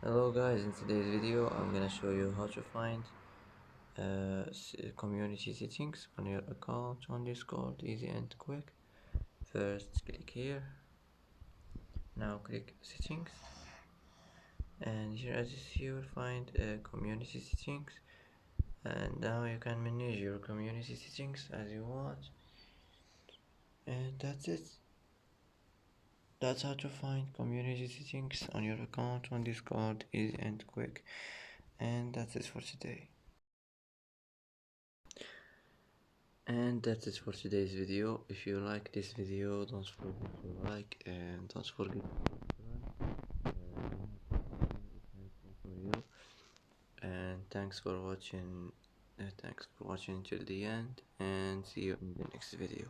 Hello guys, in today's video I'm gonna show you how to find community settings on your account on Discord, easy and quick. First click here, now click settings, and here as you see you will find community settings, and now you can manage your community settings as you want, and that's it. That's how to find community settings on your account on Discord, easy and quick. And that's it for today. And that's it for today's video. If you like this video, don't forget to like and don't forget to subscribe. It's helpful for you. And thanks for watching. Thanks for watching till the end, and see you in the next video.